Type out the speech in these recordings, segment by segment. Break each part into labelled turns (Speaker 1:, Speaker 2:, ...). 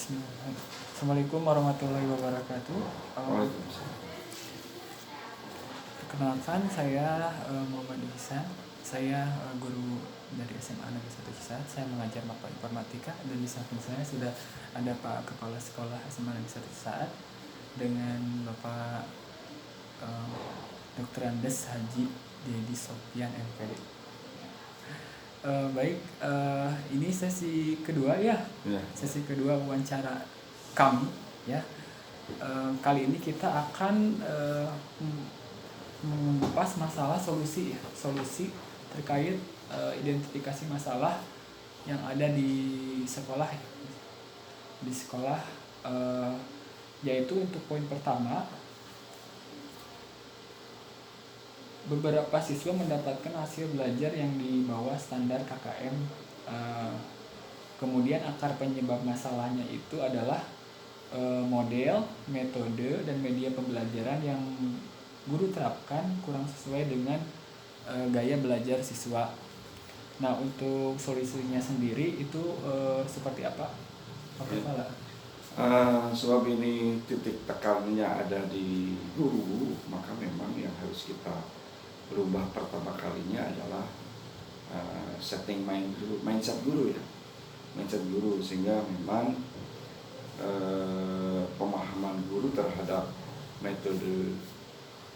Speaker 1: Assalamualaikum warahmatullahi wabarakatuh.
Speaker 2: Waalaikumsalam.
Speaker 1: Perkenalkan saya Muhammad Ihsan. Saya guru dari SMA Negeri 1 Cisaat. Saya mengajar mata informatika dan di samping saya sudah ada Pak Kepala Sekolah SMA Negeri 1 Cisaat dengan Bapak Dr. Andes Haji Dedi Sofyan MPD. Baik, ini sesi kedua ya. Sesi kedua wawancara kami ya. Kali ini kita akan mengupas masalah solusi terkait identifikasi masalah yang ada di sekolah yaitu untuk poin pertama, beberapa siswa mendapatkan hasil belajar yang di bawah standar KKM. Kemudian akar penyebab masalahnya itu adalah model, metode, dan media pembelajaran yang guru terapkan kurang sesuai dengan gaya belajar siswa. Nah, untuk solusinya sendiri itu seperti apa?
Speaker 2: Sebab ini titik tekannya ada di guru, maka memang yang harus kita berubah pertama kalinya adalah setting mindset guru ya, mindset guru, sehingga memang pemahaman guru terhadap metode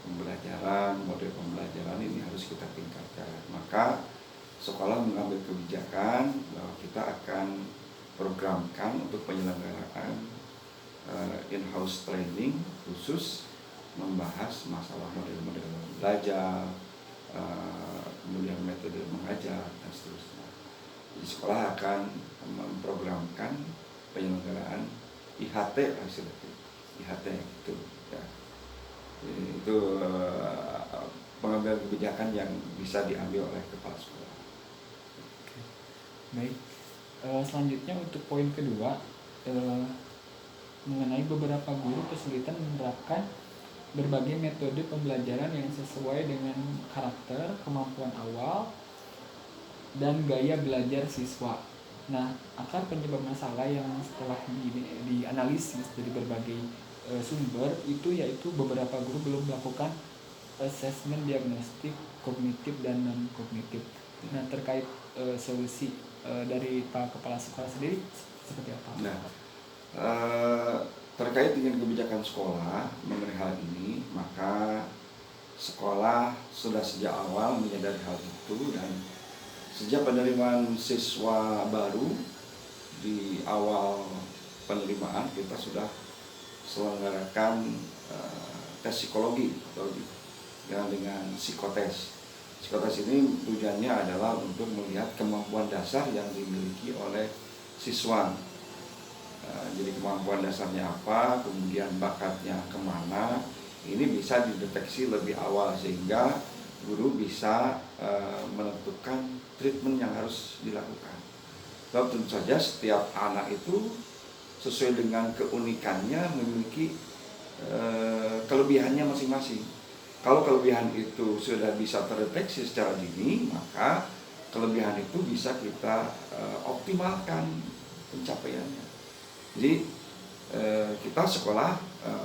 Speaker 2: pembelajaran, model pembelajaran ini harus kita tingkatkan. Maka sekolah mengambil kebijakan bahwa kita akan programkan untuk penyelenggaraan in-house training khusus membahas masalah model-model belajar, kemudian metode mengajar, dan seterusnya. Jadi sekolah akan memprogramkan penyelenggaraan IHT IHT itu ya. Itu pengambilan kebijakan yang bisa diambil oleh kepala sekolah.
Speaker 1: Oke. Baik, selanjutnya untuk poin kedua, mengenai beberapa guru kesulitan menerapkan berbagai metode pembelajaran yang sesuai dengan karakter, kemampuan awal, dan gaya belajar siswa. Nah, akar penyebab masalah yang setelah dianalisis dari berbagai sumber itu yaitu beberapa guru belum melakukan asesmen diagnostik kognitif dan non kognitif. Nah, terkait solusi dari Pak Kepala Sekolah sendiri seperti apa?
Speaker 2: Nah, terkait dengan kebijakan sekolah mengenai hal ini, maka sekolah sudah sejak awal menyadari hal itu, dan sejak penerimaan siswa baru di awal penerimaan kita sudah selenggarakan tes psikologi dengan psikotes. Psikotes ini tujuannya adalah untuk melihat kemampuan dasar yang dimiliki oleh siswa. Jadi kemampuan dasarnya apa, kemudian bakatnya kemana, ini bisa dideteksi lebih awal sehingga guru bisa menentukan treatment yang harus dilakukan. Sebab tentu saja setiap anak itu sesuai dengan keunikannya memiliki kelebihannya masing-masing. Kalau kelebihan itu sudah bisa terdeteksi secara dini, maka kelebihan itu bisa kita optimalkan pencapaiannya. Jadi kita sekolah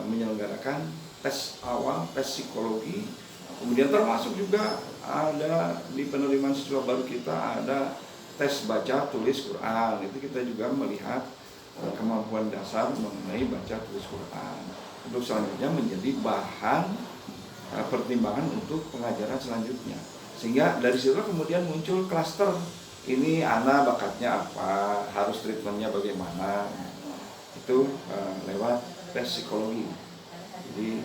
Speaker 2: menyelenggarakan tes awal, tes psikologi, kemudian termasuk juga ada di penerimaan siswa baru kita ada tes baca tulis Quran. Itu kita juga melihat kemampuan dasar mengenai baca tulis Quran untuk selanjutnya menjadi bahan pertimbangan untuk pengajaran selanjutnya. Sehingga dari situ kemudian muncul klaster, ini anak bakatnya apa, harus treatmentnya bagaimana. Itu lewat tes psikologi. Jadi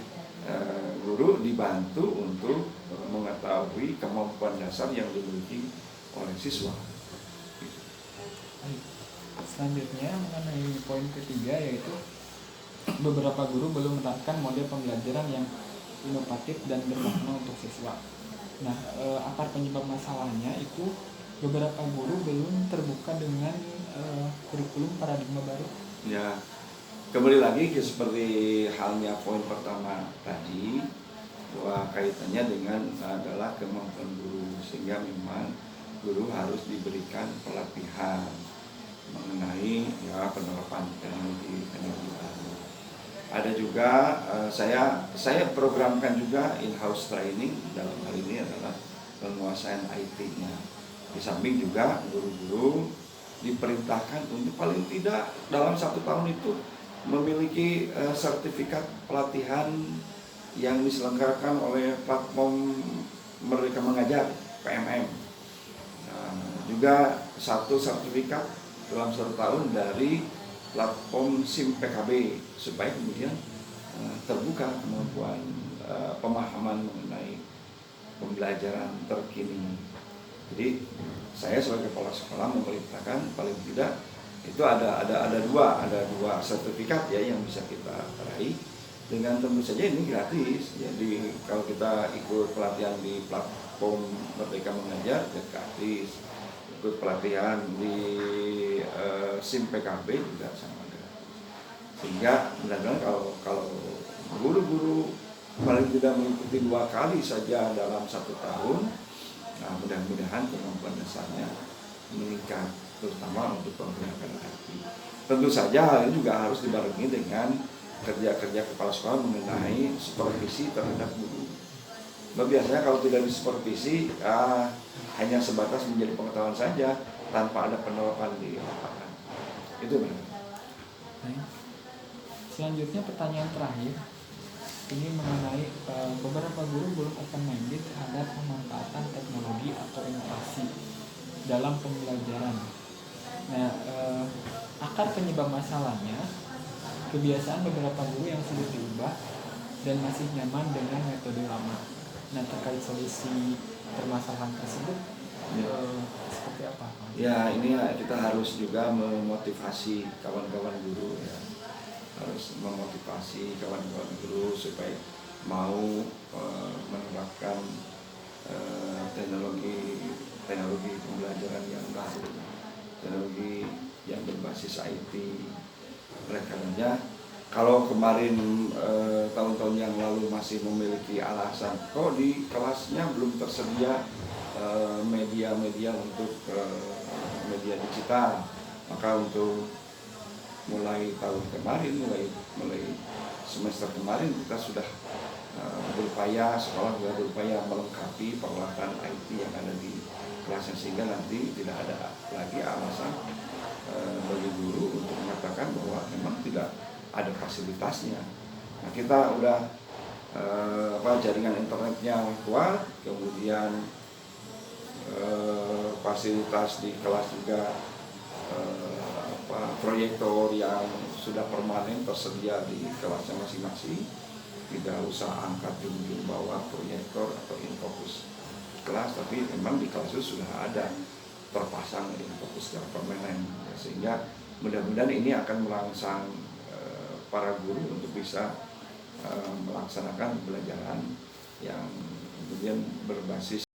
Speaker 2: guru dibantu untuk mengetahui kemampuan dasar yang dimiliki oleh siswa.
Speaker 1: Selanjutnya mengenai poin ketiga, yaitu beberapa guru belum menerapkan model pembelajaran yang inovatif dan bermakna untuk siswa. Nah, akar penyebab masalahnya itu beberapa guru belum terbuka dengan kurikulum paradigma baru.
Speaker 2: Ya, kembali lagi seperti halnya poin pertama tadi, bahwa kaitannya dengan adalah kemampuan guru, sehingga memang guru harus diberikan pelatihan mengenai ya penerapan teknologi Ada juga saya programkan juga in-house training, dalam hal ini adalah penguasaan IT-nya. Di samping juga guru-guru diperintahkan untuk paling tidak dalam 1 tahun itu memiliki sertifikat pelatihan yang diselenggarakan oleh platform Merdeka Mengajar PMM. Juga satu sertifikat dalam 1 tahun dari platform SIM PKB, supaya kemudian terbuka kemampuan pemahaman mengenai pembelajaran terkini. Jadi saya sebagai kepala sekolah memerintahkan paling tidak itu ada dua sertifikat ya yang bisa kita raih, dengan tentu saja ini gratis. Jadi kalau kita ikut pelatihan di platform Merdeka Mengajar ya gratis, ikut pelatihan di SIM PKB juga sama gratis. Sehingga benar-benar kalau guru-guru paling tidak mengikuti 2 kali saja dalam 1 tahun, nah mudah-mudahan kemampuan dasarnya meningkat, terutama untuk menggunakan IT. Tentu saja hal ini juga harus dibarengi dengan kerja-kerja kepala sekolah mengenai supervisi terhadap guru. Biasanya kalau tidak disupervisi hanya sebatas menjadi pengetahuan saja tanpa ada penerapan di lapangan. Itu benar.
Speaker 1: Baik. Selanjutnya pertanyaan terakhir, ini mengenai beberapa guru belum open-minded terhadap pemanfaatan teknologi atau inovasi dalam pembelajaran. Nah, akar penyebab masalahnya kebiasaan beberapa guru yang sulit diubah dan masih nyaman dengan metode lama. Nah, terkait solusi permasalahan tersebut seperti apa?
Speaker 2: Ya, ini kita harus juga memotivasi kawan-kawan guru ya. Harus memotivasi kawan-kawan guru supaya mau menerapkan teknologi pembelajaran yang baru, teknologi yang berbasis IT. Oleh karenanya, kalau kemarin tahun-tahun yang lalu masih memiliki alasan kok di kelasnya belum tersedia media-media untuk media digital, maka untuk mulai tahun kemarin, mulai semester kemarin kita sudah sekolah sudah berupaya melengkapi peralatan IT yang ada di kelasnya, sehingga nanti tidak ada lagi alasan bagi guru untuk mengatakan bahwa memang tidak ada fasilitasnya. Nah, kita udah jaringan internetnya kuat, kemudian fasilitas di kelas juga proyektor yang sudah permanen tersedia di kelasnya masing-masing. Tidak usah angkat jum-jum bawa proyektor atau infocus kelas, tapi memang di kelas itu sudah ada terpasang infocus secara permanen, sehingga mudah-mudahan ini akan merangsang para guru untuk bisa melaksanakan pembelajaran yang kemudian berbasis